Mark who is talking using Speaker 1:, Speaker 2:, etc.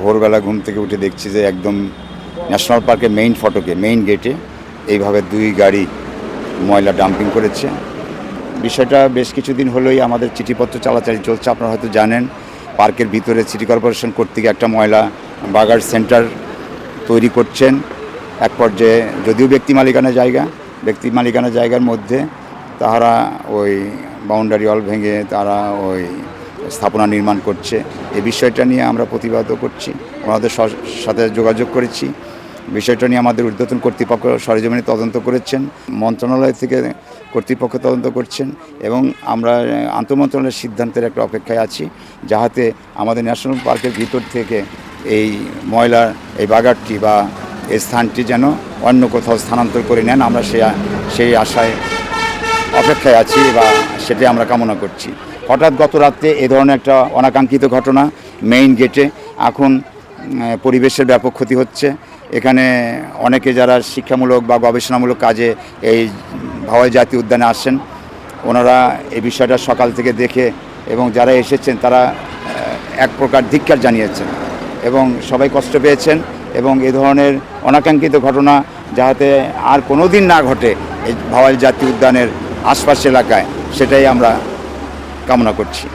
Speaker 1: ভোরবেলা ঘুম থেকে উঠে দেখছি যে একদম ন্যাশনাল পার্কের মেইন ফটকে মেইন গেটে এইভাবে 2 গাড়ি ময়লা ডাম্পিং করেছে। বিষয়টা বেশ কিছুদিন হলোই আমাদের চিঠিপত্র চালাচালি চলছে। আপনারা হয়তো জানেন পার্কের ভিতরে সিটি কর্পোরেশন কর্তৃক একটা ময়লা বাগার সেন্টার তৈরি করছেন। এক পর্যায়ে যদিও ব্যক্তি মালিকানা জায়গার মধ্যে তারা ওই বাউন্ডারি ওয়াল ভেঙে তারা ওই স্থাপনা নির্মাণ করছে। এই বিষয়টা নিয়ে আমরা প্রতিবাদও করছি, ওনাদের সাথে যোগাযোগ করেছি। বিষয়টা নিয়ে আমাদের ঊর্ধ্বতন কর্তৃপক্ষ সরেজমিনে তদন্ত করেছেন, মন্ত্রণালয় থেকে কর্তৃপক্ষ তদন্ত করছেন এবং আমরা আন্তঃমন্ত্রণালয়ের সিদ্ধান্তের একটা অপেক্ষায় আছি, যাহাতে আমাদের ন্যাশনাল পার্কের ভিতর থেকে এই ময়লার এই বাগারটি বা এই স্থানটি যেন অন্য কোথাও স্থানান্তর করে নেন। আমরা সেই আশায় অপেক্ষায় আছি বা সেটাই আমরা কামনা করছি। হঠাৎ গত রাত্রে এ ধরনের একটা অনাকাঙ্ক্ষিত ঘটনা মেইন গেটে। এখন পরিবেশের ব্যাপক ক্ষতি হচ্ছে। এখানে অনেকে যারা শিক্ষামূলক বা গবেষণামূলক কাজে এই ভাওয়াল জাতীয় উদ্যানে আসেন, ওনারা এই বিষয়টা সকাল থেকে দেখে এবং যারা এসেছেন তারা এক প্রকার ধিক্কার জানিয়েছেন এবং সবাই কষ্ট পেয়েছেন এবং এ ধরনের অনাকাঙ্ক্ষিত ঘটনা যাতে আর কোনো দিন না ঘটে এই ভাওয়াল জাতীয় উদ্যানের আশপাশ এলাকায়, সেটাই আমরা কামনা করছি।